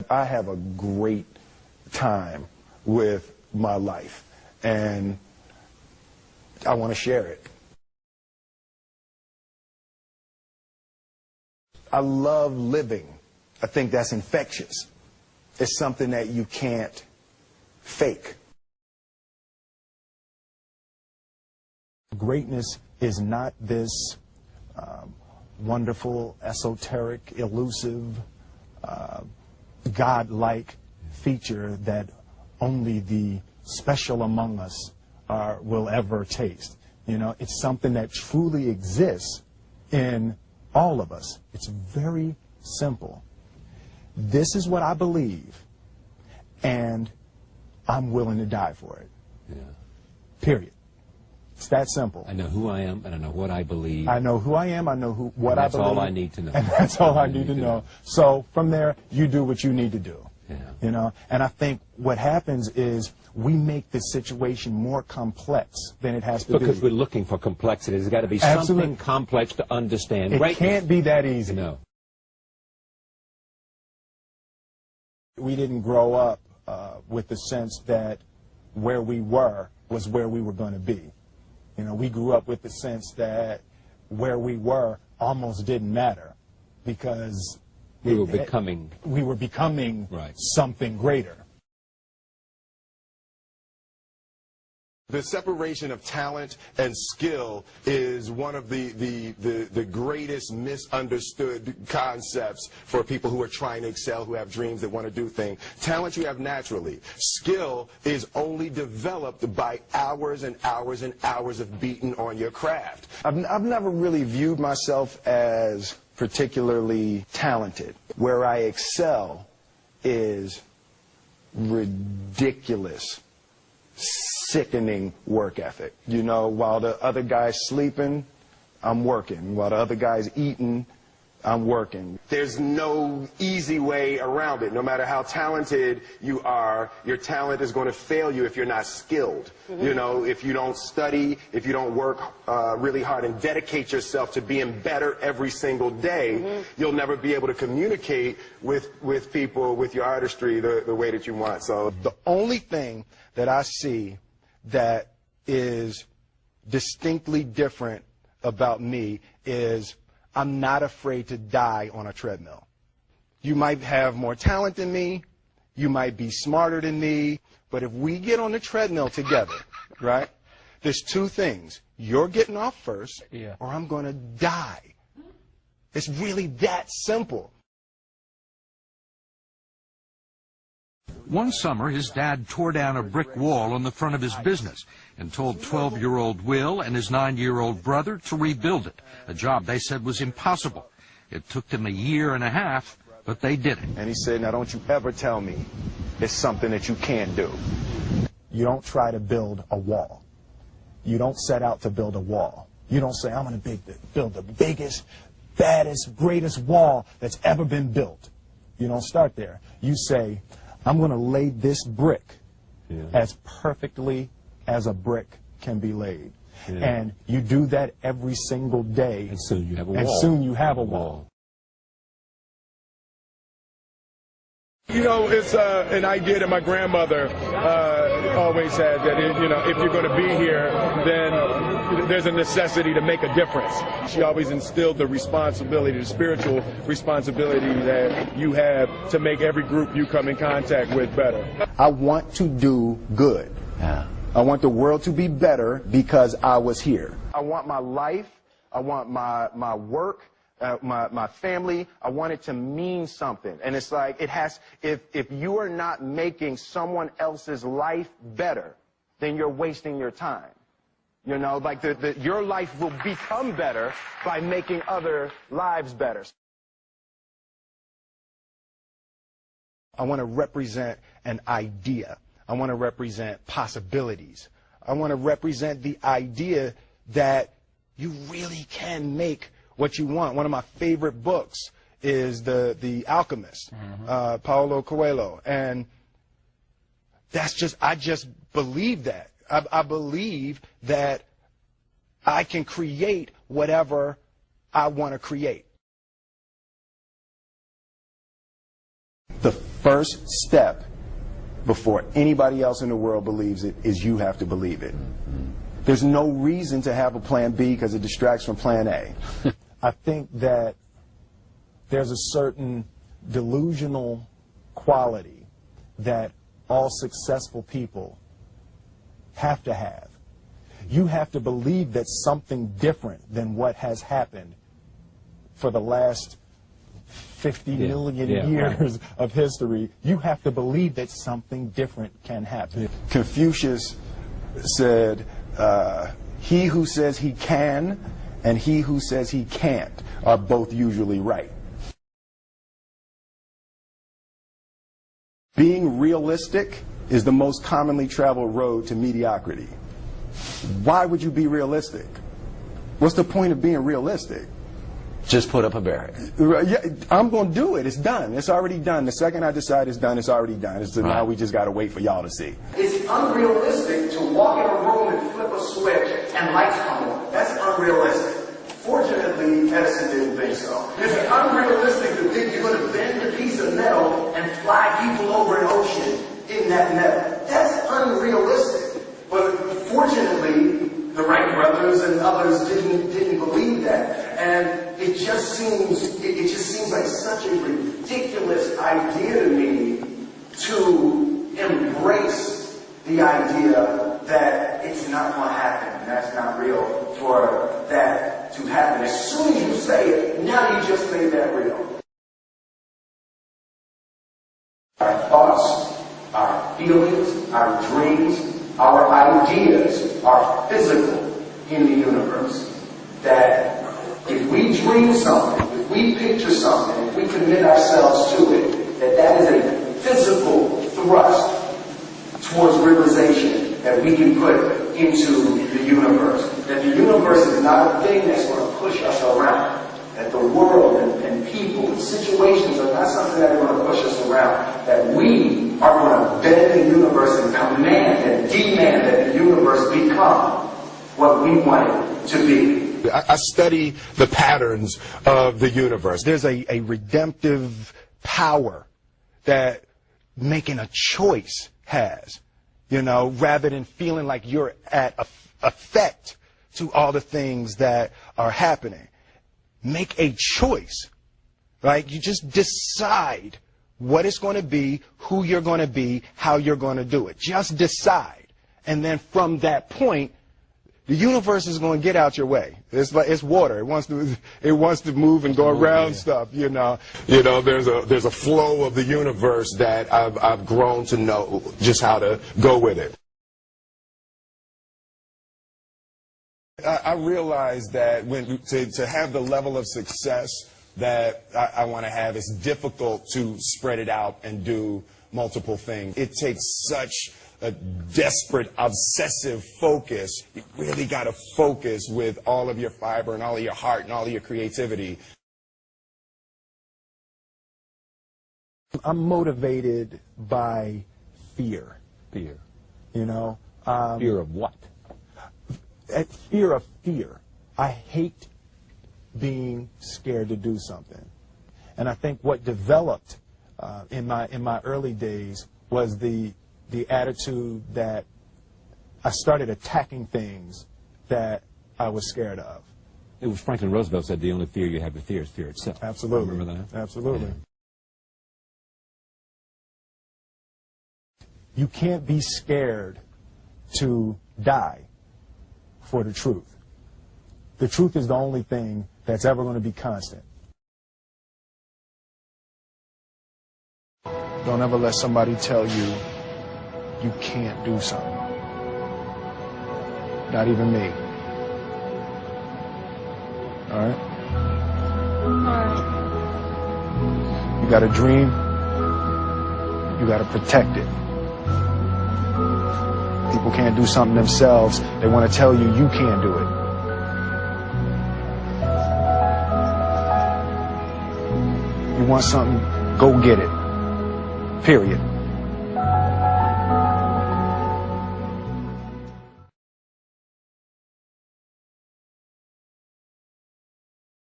I have a great time with my life, and I want to share it. I love living. I think that's infectious. It's something that you can't fake. Greatness is not this wonderful, esoteric, elusive, God-like feature that only the special among us will ever taste. You know, it's something that truly exists in all of us. It's very simple. This is what I believe, and I'm willing to die for it. Yeah. Period. It's that simple. I know who I am, and I know what I believe. I know who I am, I know what I believe. That's all I need to know. And that's all I need to know. So from there, you do what you need to do. Yeah. You know, and I think what happens is we make the situation more complex than it has to be. Because we're looking for complexity. There's got to be something complex to understand. It can't be that easy. No. We didn't grow up with the sense that where we were was where we were going to be. You know, we grew up with the sense that where we were almost didn't matter because we were becoming right. Something greater. The separation of talent and skill is one of the greatest misunderstood concepts for people who are trying to excel, who have dreams, that want to do things. Talent you have naturally. Skill is only developed by hours and hours and hours of beating on your craft. I've never really viewed myself as particularly talented. Where I excel is ridiculous, sickening work ethic. You know, while the other guy's sleeping, I'm working. While the other guy's eating, I'm working. There's no easy way around it. No matter how talented you are, your talent is going to fail you if you're not skilled. Mm-hmm. You know, if you don't study, if you don't work really hard and dedicate yourself to being better every single day, mm-hmm. you'll never be able to communicate with people, with your artistry, the way that you want. So the only thing that I see that is distinctly different about me is I'm not afraid to die on a treadmill. You might have more talent than me, you might be smarter than me, but if we get on the treadmill together, right, there's two things. You're getting off first, or I'm going to die. It's really that simple. One summer, his dad tore down a brick wall on the front of his business and told 12-year-old Will and his 9-year-old brother to rebuild it, a job they said was impossible. It took them a year and a half, but they did it. And he said, now don't you ever tell me it's something that you can't do. You don't try to build a wall. You don't set out to build a wall. You don't say, I'm going to build the biggest, baddest, greatest wall that's ever been built. You don't start there. You say, I'm going to lay this brick as perfectly as a brick can be laid. And you do that every single day. And soon you have a wall. And soon you have a wall. You know, it's an idea that my grandmother always had, that if you're going to be here, then there's a necessity to make a difference. She always instilled the responsibility, the spiritual responsibility that you have to make every group you come in contact with better. I want to do good. I want the world to be better because I was here. I want my life, I want my work, my family, I want it to mean something. And it's like, it has, if you are not making someone else's life better, then you're wasting your time. You know, like your life will become better by making other lives better. I want to represent an idea. I want to represent possibilities. I want to represent the idea that you really can make what you want. One of my favorite books is The Alchemist, Paulo Coelho. And I just believe that. I believe that I can create whatever I want to create. The first step before anybody else in the world believes it is you have to believe it. There's no reason to have a plan B because it distracts from plan A. I think that there's a certain delusional quality that all successful people have to have. You have to believe that something different than what has happened for the last 50 million years of history. You have to believe that something different can happen. Confucius said, he who says he can and he who says he can't are both usually right. Being realistic is the most commonly traveled road to mediocrity. Why would you be realistic? What's the point of being realistic? Just put up a barrier. Yeah, I'm going to do it. It's done. It's already done. The second I decide it's done, it's already done. So now we just got to wait for y'all to see. It's unrealistic to walk in a room and flip a switch and lights come on. That's unrealistic. Fortunately, Edison didn't think so. It's unrealistic to think you're going to bend a piece of metal and fly people over an ocean in that metal. That's unrealistic. But fortunately, the Wright brothers and others didn't believe that. And it just seems like such a ridiculous idea to me to embrace the idea that it's not going to happen. That's not real for that to happen. As soon as you say it, now you just made that real. Our thoughts, our feelings, our dreams, our ideas are physical in the universe. That if we dream something, if we picture something, if we commit ourselves to it, that is a physical thrust towards realization that we can put into the universe. That the universe is not a thing that's going to push us around. That the world and people and situations are not something that are going to push us around. That we are going to bend the universe and command and demand that the universe become what we want it to be. I study the patterns of the universe. There's a redemptive power that making a choice has, you know, rather than feeling like you're at effect to all the things that are happening. Make a choice, right? You just decide what it's going to be, who you're going to be, how you're going to do it. Just decide. And then from that point, the universe is going to get out your way. It's like it's water. It wants to move and go around stuff. You know. There's a flow of the universe that I've grown to know just how to go with it. I realize that to have the level of success that I want to have, it's difficult to spread it out and do multiple things. It takes such a desperate, obsessive focus. You really got to focus with all of your fiber and all of your heart and all of your creativity. I'm motivated by fear. Fear. You know? Fear of what? Fear of fear. I hate being scared to do something. And I think what developed in my early days was the attitude that I started attacking things that I was scared of. It was Franklin Roosevelt said the only fear you have to fear is fear itself. Absolutely. Remember that? Absolutely. Yeah. You can't be scared to die for the truth. The truth is the only thing that's ever going to be constant. Don't ever let somebody tell you you can't do something. Not even me. All right? You got a dream. You got to protect it. People can't do something themselves. They want to tell you you can't do it. You want something, go get it. Period.